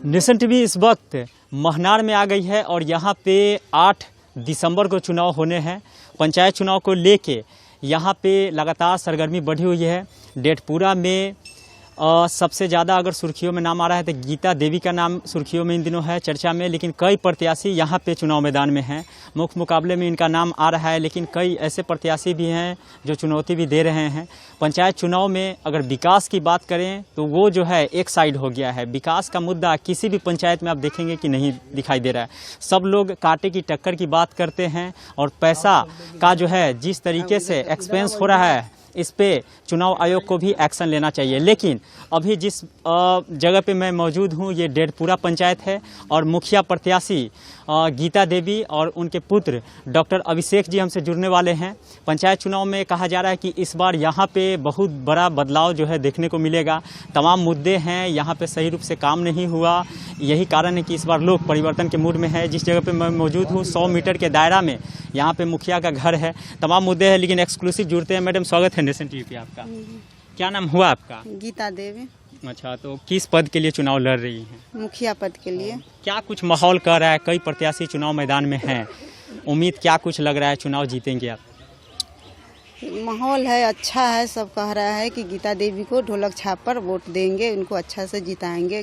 Nation TV इस वक्त महनार में आ गई है और यहाँ पे 8 दिसंबर को चुनाव होने हैं। पंचायत चुनाव को लेके यहाँ पे लगातार सरगर्मी बढ़ी हुई है। डेढ़पुरा में सबसे ज़्यादा अगर सुर्खियों में नाम आ रहा है तो गीता देवी का नाम सुर्खियों में इन दिनों है, चर्चा में। लेकिन कई प्रत्याशी यहाँ पे चुनाव मैदान में हैं। मुख्य मुकाबले में इनका नाम आ रहा है, लेकिन कई ऐसे प्रत्याशी भी हैं जो चुनौती भी दे रहे हैं। पंचायत चुनाव में अगर विकास की बात करें तो वो जो है एक साइड हो गया है। विकास का मुद्दा किसी भी पंचायत में आप देखेंगे कि नहीं दिखाई दे रहा है। सब लोग कांटे की टक्कर की बात करते हैं और पैसा का जो है जिस तरीके से एक्सपेंस हो रहा है इस पे चुनाव आयोग को भी एक्शन लेना चाहिए। लेकिन अभी जिस जगह पे मैं मौजूद हूँ ये डेढ़पुरा पंचायत है और मुखिया प्रत्याशी गीता देवी और उनके पुत्र डॉक्टर अभिषेक जी हमसे जुड़ने वाले हैं। पंचायत चुनाव में कहा जा रहा है कि इस बार यहाँ पे बहुत बड़ा बदलाव जो है देखने को मिलेगा। तमाम मुद्दे हैं, यहाँ पे सही रूप से काम नहीं हुआ, यही कारण है कि इस बार लोग परिवर्तन के मूड में है। जिस जगह पे मैं मौजूद हूँ 100 मीटर के दायरा में यहाँ पे मुखिया का घर है। तमाम मुद्दे हैं लेकिन एक्सक्लूसिव जुड़ते हैं। मैडम स्वागत है नेशन टीवी पे आपका। क्या नाम हुआ आपका? गीता देवी। अच्छा, तो किस पद के लिए चुनाव लड़ रही हैं? मुखिया पद के लिए। क्या कुछ माहौल कर रहा है? कई प्रत्याशी चुनाव मैदान में हैं, उम्मीद क्या कुछ लग रहा है चुनाव जीतेंगे आप? माहौल है, अच्छा है। सब कह रहा है कि गीता देवी को ढोलक छाप पर वोट देंगे, उनको अच्छा से जिताएंगे,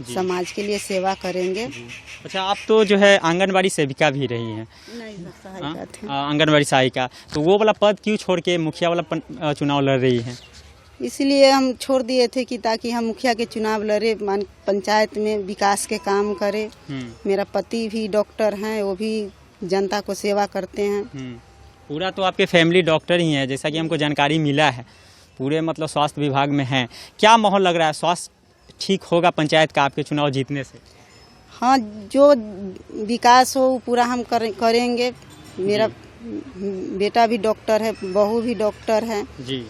समाज के लिए सेवा करेंगे। अच्छा, आप तो जो है आंगनबाड़ी सेविका भी रही हैं। नहीं, आंगनबाड़ी सहायिका, तो वो वाला पद क्यों छोड़ के मुखिया वाला चुनाव लड़ रही हैं? इसलिए हम छोड़ दिए थे कि ताकि हम मुखिया के चुनाव लड़े, पंचायत में विकास के काम करे। मेरा पति भी डॉक्टर हैं, वो भी जनता को सेवा करते हैं। पूरा तो आपके फैमिली डॉक्टर ही है, जैसा कि हमको जानकारी मिला है, पूरे मतलब स्वास्थ्य विभाग में हैं। क्या माहौल लग रहा है? स्वास्थ्य ठीक होगा पंचायत का आपके चुनाव जीतने से? हाँ, जो विकास हो पूरा हम करेंगे। मेरा बेटा भी डॉक्टर है, बहू भी डॉक्टर है,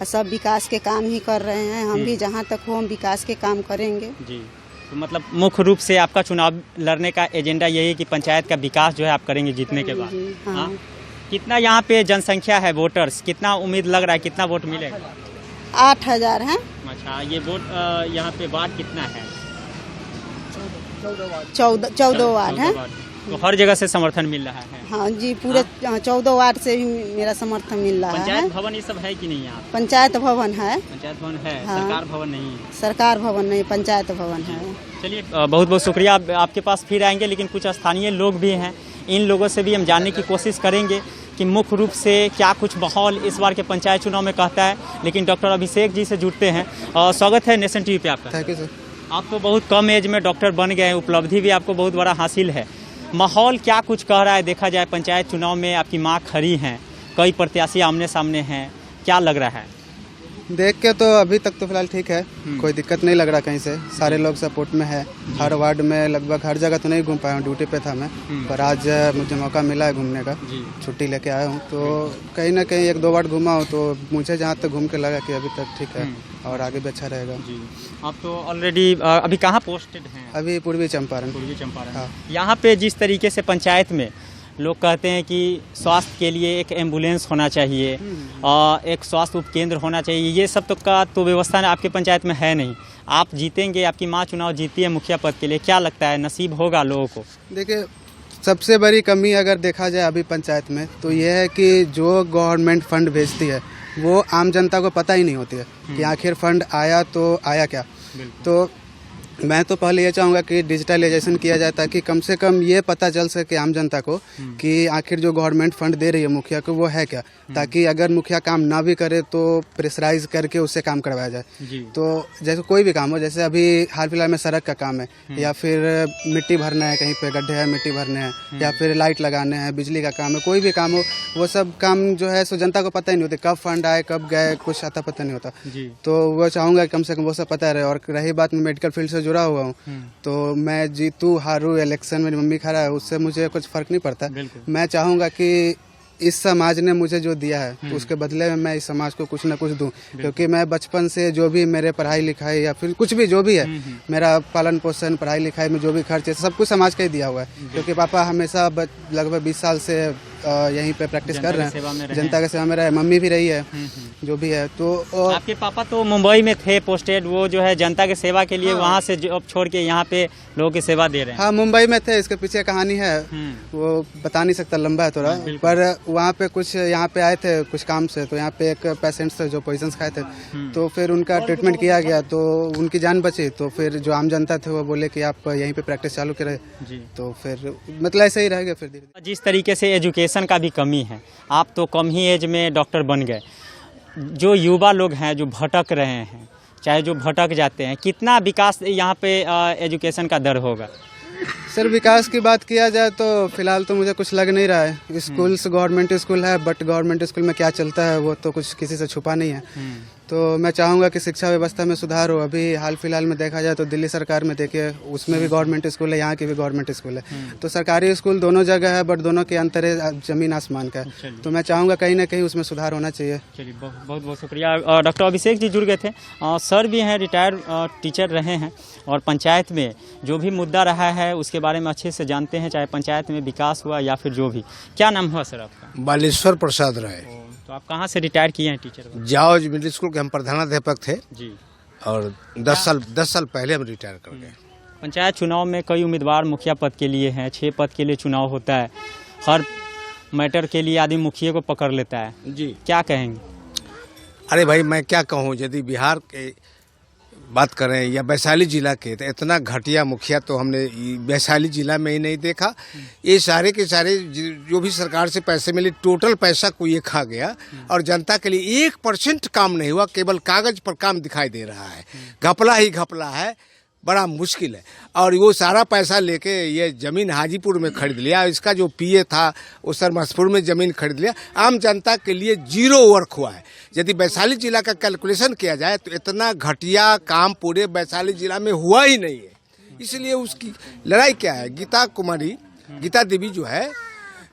सब विकास के काम ही कर रहे हैं। हम भी जहाँ तक हो हम विकास के काम करेंगे जी। तो मतलब मुख्य रूप से आपका चुनाव लड़ने का एजेंडा यही है कि पंचायत का विकास जो है आप करेंगे जीतने के बाद? हाँ। कितना यहाँ पे जनसंख्या है, वोटर्स कितना उम्मीद लग रहा है, कितना वोट मिलेगा? 8000 है। अच्छा, ये वोट यहाँ पे वार्ड कितना है? 14 वार्ड है। तो हर जगह से समर्थन मिल रहा है? हाँ जी, पूरे 14 वार्ड से भी मेरा समर्थन मिल रहा है। पंचायत भवन ये सब है कि नहीं यहाँ? पंचायत भवन है। पंचायत भवन है। हाँ। सरकार भवन नहीं है? सरकार भवन नहीं, पंचायत भवन है। चलिए, बहुत बहुत शुक्रिया। आपके पास फिर आएंगे, लेकिन कुछ स्थानीय लोग भी हैं, इन लोगों से भी हम जानने की कोशिश करेंगे कि मुख्य रूप से क्या कुछ माहौल इस बार के पंचायत चुनाव में कहता है। लेकिन डॉक्टर अभिषेक जी से जुड़ते हैं। स्वागत है नेशन टीवी पे आपका। Thank you sir. आप तो बहुत कम एज में डॉक्टर बन गए हैं, उपलब्धि भी आपको बहुत बड़ा हासिल है। माहौल क्या कुछ कह रहा है? देखा जाए पंचायत चुनाव में आपकी माँ खड़ी हैं, कई प्रत्याशी आमने सामने हैं, क्या लग रहा है? देख के तो अभी तक तो फिलहाल ठीक है, कोई दिक्कत नहीं लग रहा कहीं से। सारे लोग सपोर्ट में है। हर वार्ड में लगभग हर जगह तो नहीं घूम पाया हूँ, ड्यूटी पे था मैं, पर आज मुझे मौका मिला है घूमने का, छुट्टी लेके आया हूँ। तो कहीं ना कहीं 1-2 वार्ड घूमा हूँ, तो मुझे जहाँ तक घूम के लगा कि अभी तक ठीक है और आगे भी अच्छा रहेगा। आप तो ऑलरेडी अभी कहाँ पोस्टेड हैं? अभी पूर्वी चंपारण। हाँ। यहाँ पे जिस तरीके से पंचायत में लोग कहते हैं कि स्वास्थ्य के लिए एक एम्बुलेंस होना चाहिए, एक स्वास्थ्य उपकेंद्र होना चाहिए, ये सब का तो व्यवस्था आपके पंचायत में है नहीं। आप जीतेंगे, आपकी माँ चुनाव जीती है मुखिया पद के लिए, क्या लगता है नसीब होगा लोगों को? देखिए, सबसे बड़ी कमी अगर देखा जाए अभी पंचायत में तो ये है कि जो गवर्नमेंट फंड भेजती है वो आम जनता को पता ही नहीं होती है कि आखिर फंड आया तो आया क्या। तो मैं तो पहले ये चाहूँगा कि डिजिटलाइजेशन किया जाए ताकि कम से कम ये पता चल सके आम जनता को कि आखिर जो गवर्नमेंट फंड दे रही है मुखिया को वो है क्या, ताकि अगर मुखिया काम ना भी करे तो प्रेशराइज करके उससे काम करवाया जाए। तो जैसे कोई भी काम हो, जैसे अभी हाल फिलहाल में सड़क का काम है या फिर मिट्टी भरना है, कहीं पे गड्ढे हैं मिट्टी भरने हैं, या फिर लाइट लगाने हैं, बिजली का काम है, कोई भी काम हो, वो सब काम जो है सो जनता को पता ही नहीं होता कब फंड आए कब गए, कुछ आता पता नहीं होता। तो वो चाहूँगा कम से कम वो सब पता रहे। और रही बात में मेडिकल फील्ड से जुड़ा हुआ हूँ, तो मैं जीतू हारू इलेक्शन मेरी मम्मी खड़ा है, उससे मुझे कुछ फर्क नहीं पड़ता। मैं चाहूँगा कि इस समाज ने मुझे जो दिया है उसके बदले में मैं इस समाज को कुछ न कुछ दूं, क्योंकि मैं बचपन से जो भी मेरे पढ़ाई लिखाई या फिर कुछ भी जो भी है, मेरा पालन पोषण पढ़ाई लिखाई में जो भी खर्च है सब कुछ समाज का ही दिया हुआ है। क्योंकि पापा हमेशा लगभग 20 साल से यहीं पे प्रैक्टिस कर रहे सेवा में हैं, रहे जनता की सेवा में रहे, मम्मी भी रही है, जो भी है। तो आपके पापा तो मुंबई में थे पोस्टेड, वो जो है जनता की सेवा के लिए वहाँ से जॉब छोड़ के यहाँ पे लोगों की सेवा दे रहे हैं। हाँ, मुंबई में थे, इसके पीछे कहानी है, वो बता नहीं सकता, लंबा है थोड़ा, पर वहाँ पे कुछ यहाँ पे आए थे कुछ काम से, तो यहाँ पे एक पेशेंट थे जो पॉइजन खाए थे, तो फिर उनका ट्रीटमेंट किया गया, तो उनकी जान बची। तो फिर जो आम जनता थे वो बोले कि आप यहीं पे प्रैक्टिस चालू करें, तो फिर मतलब ऐसे ही रह गया। फिर धीरे जिस तरीके से एजुकेशन का भी कमी है, आप तो कम ही एज में डॉक्टर बन गए, जो युवा लोग हैं जो भटक रहे हैं, चाहे जो भटक जाते हैं, कितना विकास यहाँ पे एजुकेशन का दर होगा? सर, विकास की बात किया जाए तो फिलहाल तो मुझे कुछ लग नहीं रहा है। स्कूल्स गवर्नमेंट स्कूल है, बट गवर्नमेंट स्कूल में क्या चलता है वो तो कुछ किसी से छुपा नहीं है। तो मैं चाहूँगा कि शिक्षा व्यवस्था में सुधार हो। अभी हाल फिलहाल में देखा जाए तो दिल्ली सरकार में देखिए, उसमें भी गवर्नमेंट स्कूल है, यहाँ की भी गवर्नमेंट स्कूल है, तो सरकारी स्कूल दोनों जगह है, बट दोनों के अंतर जमीन आसमान का है। तो मैं चाहूँगा कहीं ना कहीं उसमें सुधार होना चाहिए। चलिए, बहुत बहुत शुक्रिया। डॉक्टर अभिषेक जी जुड़ गए थे, सर भी हैं, रिटायर्ड टीचर रहे हैं, और पंचायत में जो भी मुद्दा रहा है उसके बारे में अच्छे से जानते हैं, चाहे पंचायत में विकास हुआ या फिर जो भी। क्या नाम हुआ सर आपका? बालेश्वर प्रसाद राय। तो आप कहाँ से रिटायर किए हैं टीचर? जाओज मिडिल स्कूल के हम प्रधानाध्यापक थे जी, और 10 साल पहले हम रिटायर कर गए। पंचायत चुनाव में कई उम्मीदवार मुखिया पद के लिए हैं, 6 पद के लिए चुनाव होता है, हर मैटर के लिए आदमी मुखिया को पकड़ लेता है जी। क्या कहेंगे? अरे भाई, मैं क्या कहूँ, यदि बिहार के बात करें या वैशाली जिला के, तो इतना घटिया मुखिया तो हमने वैशाली जिला में ही नहीं देखा। ये सारे के सारे जो भी सरकार से पैसे मिले, टोटल पैसा को ये खा गया, और जनता के लिए 1% काम नहीं हुआ, केवल कागज पर काम दिखाई दे रहा है, घपला ही घपला है, बड़ा मुश्किल है। और वो सारा पैसा लेके ये ज़मीन हाजीपुर में खरीद लिया, इसका जो पीए था वो सरमसपुर में ज़मीन खरीद लिया, आम जनता के लिए जीरो वर्क हुआ है। यदि वैशाली जिला का कैलकुलेशन किया जाए तो इतना घटिया काम पूरे वैशाली जिला में हुआ ही नहीं है। इसलिए उसकी लड़ाई क्या है? गीता देवी जो है,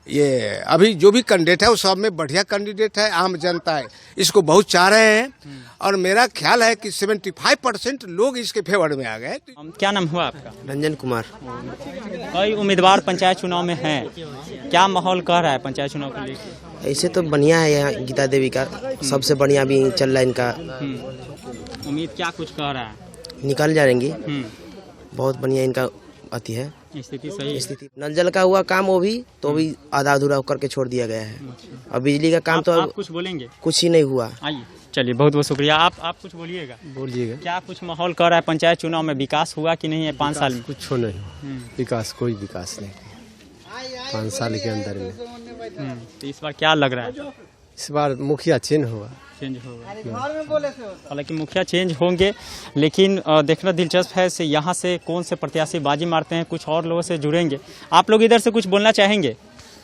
ये अभी जो भी कैंडिडेट है वो सब में बढ़िया कैंडिडेट है, आम जनता है इसको बहुत चाह रहे हैं, और मेरा ख्याल है कि 75% लोग इसके फेवर में आ गए। क्या नाम हुआ आपका? रंजन कुमार। कई उम्मीदवार पंचायत चुनाव में हैं, क्या माहौल कह रहा है पंचायत चुनाव को लेकर? ऐसे तो बढ़िया है, यहाँ गीता देवी का सबसे बढ़िया भी चल रहा है इनका। उम्मीद क्या कुछ कह रहा है? निकल जाएंगे, बहुत बढ़िया इनका अति है, स्थिति सही। स्थिति नल जल का हुआ काम वो भी तो भी आधा अधूरा करके छोड़ दिया गया है। और बिजली का काम तो आप कुछ बोलेंगे? कुछ ही नहीं हुआ। आइए, चलिए, बहुत बहुत शुक्रिया। आप कुछ बोलिएगा। क्या कुछ माहौल कर रहा है पंचायत चुनाव में? विकास हुआ कि नहीं है 5 साल में? कुछ नहीं, विकास कोई विकास नहीं 5 साल के अंदर में। तो इस बार क्या लग रहा है? इस बार मुखिया चेंज होगा। हालांकि मुखिया चेंज होंगे, लेकिन देखना दिलचस्प है से यहाँ से कौन से प्रत्याशी बाजी मारते हैं। कुछ और लोगों से जुड़ेंगे। आप लोग इधर से कुछ बोलना चाहेंगे?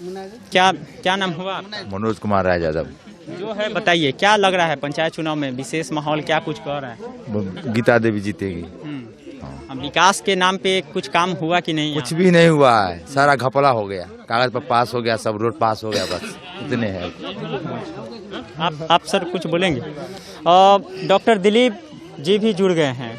क्या नाम हुआ आपका? मनोज कुमार राय यादव। जो है बताइए, क्या लग रहा है पंचायत चुनाव में विशेष माहौल क्या कुछ कह रहा है? गीता देवी जीतेगी। विकास के नाम पे कुछ काम हुआ कि नहीं? कुछ भी नहीं हुआ है, सारा घपला हो गया, कागज पर पास हो गया, सब रोड पास हो गया, बस इतने है। आप सर कुछ बोलेंगे? डॉक्टर दिलीप जी भी जुड़ गए हैं,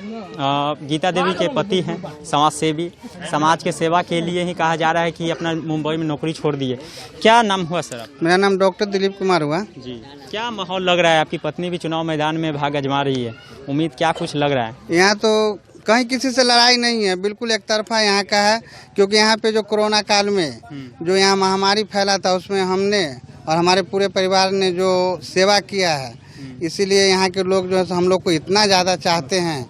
गीता देवी के पति हैं, समाज सेवी, समाज के सेवा के लिए ही कहा जा रहा है कि अपना मुंबई में नौकरी छोड़ दिए। क्या नाम हुआ सर आपका? मेरा नाम डॉक्टर दिलीप कुमार हुआ जी। क्या माहौल लग रहा है? आपकी पत्नी भी चुनाव मैदान में भाग आजमा रही है, उम्मीद क्या कुछ लग रहा है? यहाँ तो कहीं किसी से लड़ाई नहीं है, बिल्कुल एक तरफा यहाँ का है, क्योंकि यहाँ पे जो कोरोना काल में जो यहाँ महामारी फैला था उसमें हमने और हमारे पूरे परिवार ने जो सेवा किया है, इसीलिए यहाँ के लोग जो है हम लोग को इतना ज़्यादा चाहते हैं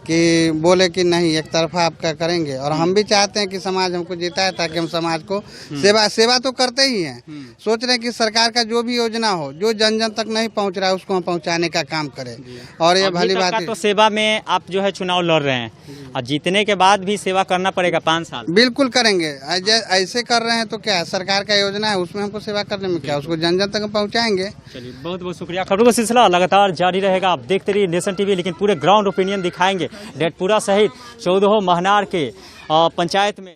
कि बोले कि नहीं, एक तरफा आपका करेंगे। और हम भी चाहते हैं कि समाज हमको जीता है ताकि हम समाज को सेवा तो करते ही हैं। सोच रहे हैं कि सरकार का जो भी योजना हो, जो जन जन तक नहीं पहुंच रहा है उसको हम पहुंचाने का काम करें। और ये भली बात है। तो सेवा में आप जो है चुनाव लड़ रहे हैं और जीतने के बाद भी सेवा करना पड़ेगा 5 साल। बिल्कुल करेंगे, ऐसे कर रहे हैं तो क्या, सरकार का योजना है उसमें हमको सेवा करने में क्या, उसको जन जन तक पहुँचाएंगे। चलिए, बहुत बहुत शुक्रिया। खबरों का सिलसिला लगातार जारी रहेगा, आप देखते रहिए नेशन टीवी, लेकिन पूरे ग्राउंड ओपिनियन दिखाएंगे डेढ़पुरा सहित 14 महनार के पंचायत में।